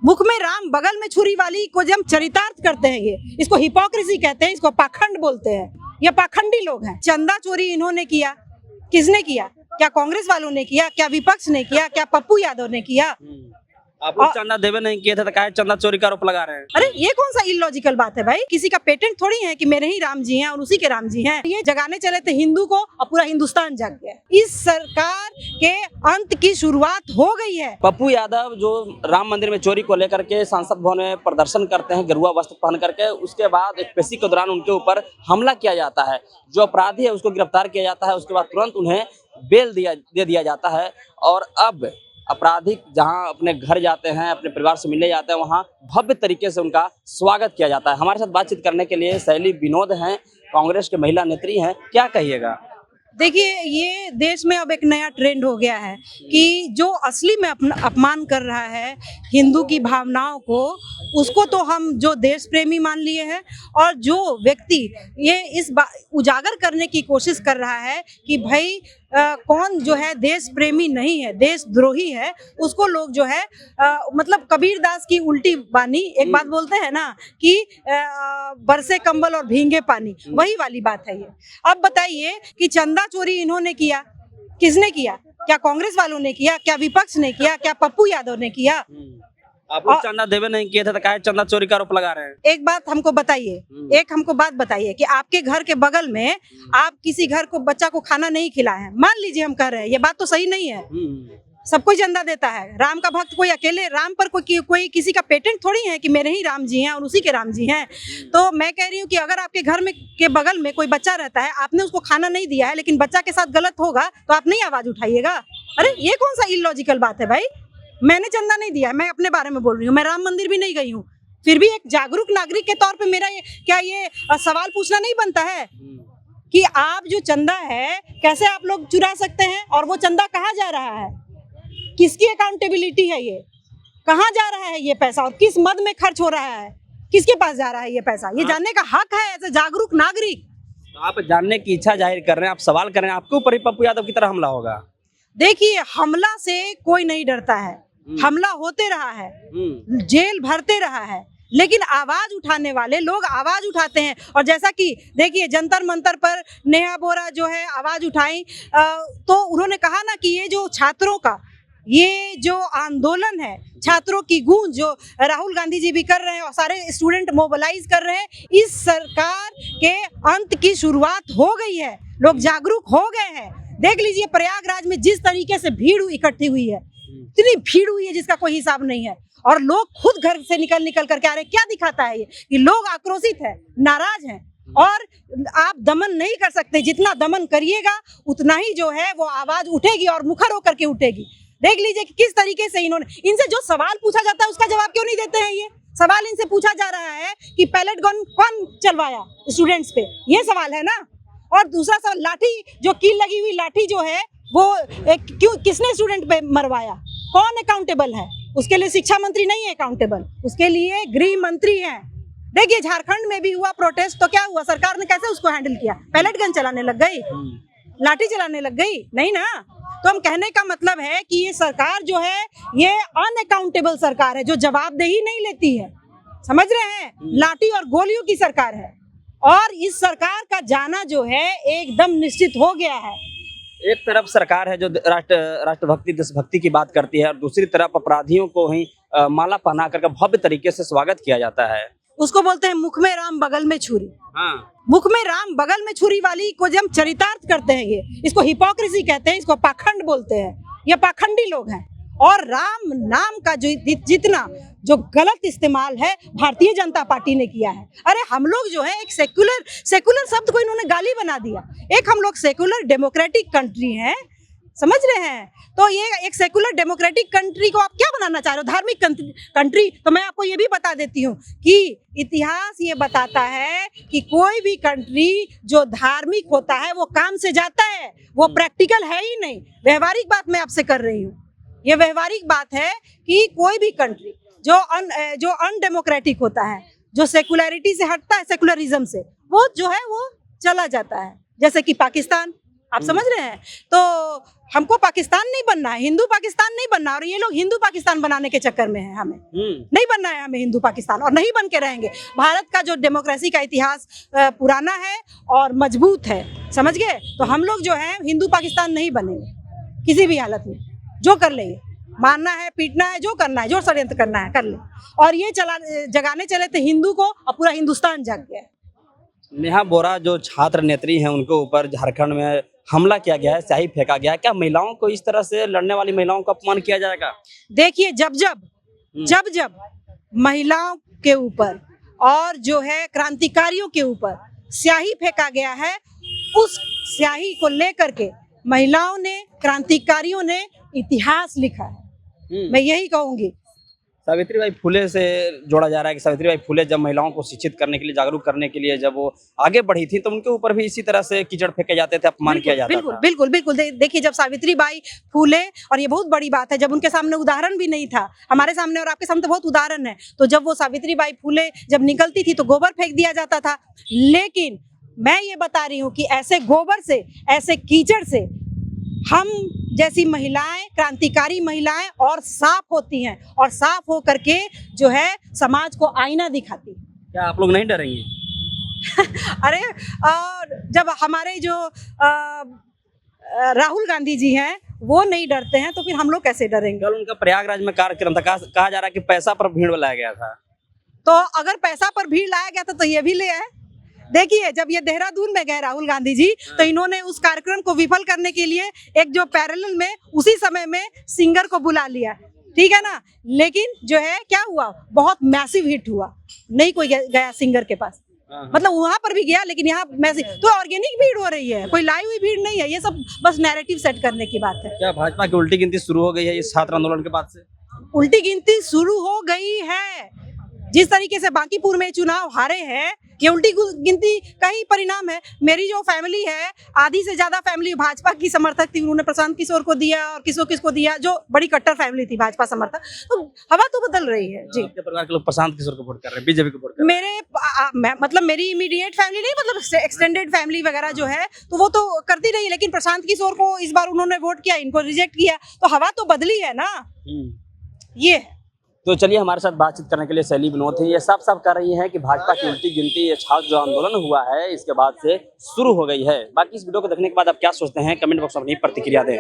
मुख में राम बगल में छुरी वाली को जब हम चरितार्थ करते हैं, ये इसको हिपोक्रेसी कहते हैं, इसको पाखंड बोलते हैं। ये पाखंडी लोग हैं। चंदा चोरी इन्होंने किया, किसने किया? क्या कांग्रेस वालों ने किया? क्या विपक्ष ने किया? क्या पप्पू यादव ने किया? आप लोग चंदा देवे नहीं किए थे तो काहे चंदा चोरी का आरोप लगा रहे हैं? अरे ये कौन सा इलॉजिकल बात है भाई? किसी का पेटेंट थोड़ी है कि मेरे ही राम जी हैं और उसी के राम जी हैं। ये जगाने चले थे हिंदू को और पूरा हिंदुस्तान जग गया। इस सरकार के अंत की शुरुआत हो गई है। पप्पू यादव जो राम मंदिर में चोरी को लेकर के संसद भवन में प्रदर्शन करते हैं गेरुआ वस्त्र पहन करके, उसके बाद एक पेशी के दौरान उनके ऊपर हमला किया जाता है। जो अपराधी है उसको गिरफ्तार किया जाता है, उसके बाद तुरंत उन्हें बेल दे दिया जाता है। और अब अपराधी जहां अपने घर जाते हैं, अपने परिवार से मिलने जाते हैं, वहां भव्य तरीके से उनका स्वागत किया जाता है। हमारे साथ बातचीत करने के लिए शैली विनोद हैं, कांग्रेस के महिला नेत्री हैं। क्या कहिएगा? देखिए, ये देश में अब एक नया ट्रेंड हो गया है कि जो असली में अपमान कर रहा है हिंदू की भावनाओं को, उसको तो हम जो देश प्रेमी मान लिए हैं, और जो व्यक्ति ये उजागर करने की कोशिश कर रहा है कि भाई कौन जो है देश प्रेमी नहीं है, देशद्रोही है, उसको लोग जो है मतलब कबीरदास की उल्टी बानी एक बात बोलते हैं ना कि बरसे कंबल और भींगे पानी, वही वाली बात है ये। अब बताइए कि चंदा चोरी इन्होंने किया, किसने किया? क्या कांग्रेस वालों ने किया? क्या विपक्ष ने किया? क्या पप्पू यादव ने किया? आप लोग चंदा देवे नहीं किए थे तो काहे चंदा चोरी का आरोप लगा रहे हैं? एक बात हमको बताइए, एक हमको बात बताइए कि आपके घर के बगल में आप किसी घर को बच्चा को खाना नहीं खिलाए हैं, मान लीजिए हम कह रहे हैं, ये बात तो सही नहीं है। सब कोई चंदा देता है। राम का भक्त कोई अकेले, राम पर कोई किसी का पेटेंट थोड़ी है कि मेरे ही राम जी हैं और उसी के राम जी हैं। तो मैं कह रही हूँ कि अगर आपके घर में के बगल में कोई बच्चा रहता है, आपने उसको खाना नहीं दिया है, लेकिन बच्चा के साथ गलत होगा तो आप नहीं आवाज उठाइएगा? अरे ये कौन सा इलॉजिकल बात है भाई? मैंने चंदा नहीं दिया, मैं अपने बारे में बोल रही हूँ। मैं राम मंदिर भी नहीं गई हूँ, फिर भी एक जागरूक नागरिक के तौर पे मेरा ये सवाल पूछना नहीं बनता है कि आप जो चंदा है कैसे आप लोग चुरा सकते हैं, और वो चंदा कहाँ जा रहा है, किसकी अकाउंटेबिलिटी है, ये कहाँ जा रहा है ये पैसा, और किस मद में खर्च हो रहा है, किसके पास जा रहा है ये पैसा, ये जानने का हक है एज ए जागरूक नागरिक। आप जानने की इच्छा जाहिर कर रहे हैं, आप सवाल कर रहे हैं, आपके ऊपर ही पप्पू यादव की तरह हमला होगा? देखिए, हमला से कोई नहीं डरता है, हमला होते रहा है, जेल भरते रहा है, लेकिन आवाज उठाने वाले लोग आवाज उठाते हैं। और जैसा कि देखिए जंतर मंतर पर नेहा बोरा जो है आवाज उठाई, तो उन्होंने कहा ना कि ये जो छात्रों का ये जो आंदोलन है, छात्रों की गूंज जो राहुल गांधी जी भी कर रहे हैं और सारे स्टूडेंट मोबिलाइज कर रहे हैं, इस सरकार के अंत की शुरुआत हो गई है। लोग जागरूक हो गए हैं। देख लीजिए प्रयागराज में जिस तरीके से भीड़ इकट्ठी हुई है, इतनी भीड़ हुई है जिसका कोई हिसाब नहीं है, और लोग खुद घर से निकल करके आ रहे हैं। क्या दिखाता है ये? कि लोग आक्रोशित हैं, नाराज हैं, और आप दमन नहीं कर सकते। जितना दमन करिएगा उतना ही जो है वो आवाज उठेगी और मुखर होकर के उठेगी। देख लीजिए कि किस तरीके से इनसे जो सवाल पूछा जाता है उसका जवाब क्यों नहीं देते हैं। ये सवाल इनसे पूछा जा रहा है कि पैलेट गन कौन चलवाया स्टूडेंट्स पे, ये सवाल है ना। और दूसरा सवाल, लाठी जो कील लगी हुई लाठी जो है वो क्यों, किसने स्टूडेंट पे मरवाया, कौन अकाउंटेबल है? उसके लिए शिक्षा मंत्री नहीं है अकाउंटेबल, उसके लिए गृह मंत्री है। देखिए झारखंड में भी हुआ प्रोटेस्ट, तो क्या हुआ, सरकार ने कैसे उसको हैंडल किया? पैलेट गन चलाने लग गई, लाठी चलाने लग गई? नहीं ना। तो हम कहने का मतलब है कि ये सरकार जो है ये अनअकाउंटेबल सरकार है, जो जवाबदेही नहीं लेती है, समझ रहे हैं? लाठी और गोलियों की सरकार है, और इस सरकार का जाना जो है एकदम निश्चित हो गया है। एक तरफ सरकार है जो राष्ट्रभक्ति देशभक्ति की बात करती है, और दूसरी तरफ अपराधियों को ही माला पहना करके भव्य तरीके से स्वागत किया जाता है। उसको बोलते हैं मुख में राम बगल में छुरी। मुख में राम बगल में छुरी वाली को जब हम चरितार्थ करते हैं, ये इसको हिपोक्रेसी कहते हैं, इसको पाखंड बोलते हैं। ये पाखंडी लोग हैं। और राम नाम का जो जितना जो गलत इस्तेमाल है भारतीय जनता पार्टी ने किया है। अरे हम लोग जो है एक सेकुलर शब्द को इन्होंने गाली बना दिया। एक हम लोग सेकुलर डेमोक्रेटिक कंट्री हैं, समझ रहे हैं? तो ये एक सेकुलर डेमोक्रेटिक कंट्री को आप क्या बनाना चाह रहे हो, धार्मिक कंट्री? तो मैं आपको ये भी बता देती हूँ कि इतिहास ये बताता है कि कोई भी कंट्री जो धार्मिक होता है वो काम से जाता है, वो प्रैक्टिकल है ही नहीं। व्यवहारिक बात मैं आपसे कर रही हूँ, ये व्यवहारिक बात है कि कोई भी कंट्री जो अनडेमोक्रेटिक होता है, जो सेकुलरिटी से हटता है, सेकुलरिज्म से, वो जो है वो चला जाता है। जैसे कि पाकिस्तान, आप समझ रहे हैं? तो हमको पाकिस्तान नहीं बनना है, हिंदू पाकिस्तान नहीं बनना, और ये लोग हिंदू पाकिस्तान बनाने के चक्कर में है। हमें नहीं बनना है, हमें हिंदू पाकिस्तान, और नहीं बन के रहेंगे। भारत का जो डेमोक्रेसी का इतिहास पुराना है और मजबूत है, समझ गए? तो हम लोग जो है हिंदू पाकिस्तान नहीं बनेंगे किसी भी हालत में। जो कर ले, मारना है, पीटना है, जो करना है, जो षड्यंत्र करना है कर ले। और ये जगाने चले थे हिंदू को, और पूरा हिंदुस्तान जग गया। नेहा बोरा जो छात्र नेत्री हैं, उनके ऊपर झारखंड में हमला किया गया है, स्याही फेंका गया है। क्या महिलाओं को इस तरह से लड़ने वाली महिलाओं का अपमान किया जाएगा? देखिए, जब जब महिलाओं के ऊपर और जो है क्रांतिकारियों के ऊपर स्याही फेंका गया है, उस स्याही को लेकर के महिलाओं ने, क्रांतिकारियों ने इतिहास लिखा है। मैं यही कहूंगी। सावित्रीबाई फुले से जोड़ा जा रहा है कि सावित्रीबाई फुले जब महिलाओं को शिक्षित करने के लिए, जागरूक करने के लिए जब वो आगे बढ़ी थी, तो उनके ऊपर भी इसी तरह से कीचड़ फेंके जाते थे, अपमान किया जाता बिल्कुल था। बिल्कुल बिल्कुल। देखिए, जब सावित्रीबाई फुले, और ये बहुत बड़ी बात है, जब उनके सामने उदाहरण भी नहीं था, हमारे सामने और आपके सामने तो बहुत उदाहरण है, तो जब वो सावित्रीबाई फुले जब निकलती थी तो गोबर फेंक दिया जाता था। लेकिन मैं ये बता रही हूँ कि ऐसे गोबर से, ऐसे कीचड़ से हम जैसी महिलाएं, क्रांतिकारी महिलाएं और साफ होती हैं, और साफ हो करके जो है समाज को आईना दिखाती। क्या आप लोग नहीं डरेंगे? अरे, और जब हमारे जो राहुल गांधी जी हैं वो नहीं डरते हैं, तो फिर हम लोग कैसे डरेंगे? कल उनका प्रयागराज में कार्यक्रम था, कहा जा रहा है कि पैसा पर भीड़ लाया गया था। तो अगर पैसा पर भीड़ लाया गया था तो ये भी ले आए। देखिए, जब ये देहरादून में गए राहुल गांधी जी, तो इन्होंने उस कार्यक्रम को विफल करने के लिए एक जो पैरेलल में उसी समय में सिंगर को बुला लिया, ठीक है ना। लेकिन जो है क्या हुआ, बहुत मैसिव हिट हुआ, नहीं कोई गया सिंगर के पास। मतलब वहां पर भी गया, लेकिन यहाँ मैसिव, तो ऑर्गेनिक भीड़ हो रही है, कोई लाई हुई भीड़ नहीं है। ये सब बस नैरेटिव सेट करने की बात है। क्या भाजपा की उल्टी गिनती शुरू हो गई है इस छात्र आंदोलन के बाद से? उल्टी गिनती शुरू हो गई है। जिस तरीके से बांकीपुर में चुनाव हारे हैं, ये उल्टी गिनती का ही परिणाम है। मेरी जो फैमिली है, आधी से ज्यादा फैमिली भाजपा की समर्थक थी, उन्होंने प्रशांत किशोर को दिया और किसको दिया, जो बड़ी कट्टर फैमिली थी भाजपा समर्थक। तो हवा तो बदल रही है जी। आपके परिवार के लोग प्रशांत किशोर को वोट कर रहे हैं, बीजेपी को वोट कर रहे हैं? मतलब मेरी इमीडिएट फैमिली नहीं, मतलब एक्सटेंडेड फैमिली वगैरह जो है, तो वो तो करती रही, लेकिन प्रशांत किशोर को इस बार उन्होंने वोट किया, इनको रिजेक्ट किया, तो हवा तो बदली है ना। ये है। तो चलिए, हमारे साथ बातचीत करने के लिए शैली विनोद है। ये साफ कह रही है कि भाजपा की उल्टी गिनती, ये छात्र जो आंदोलन हुआ है इसके बाद से शुरू हो गई है। बाकी इस वीडियो को देखने के बाद आप क्या सोचते हैं, कमेंट बॉक्स में अपनी प्रतिक्रिया दें।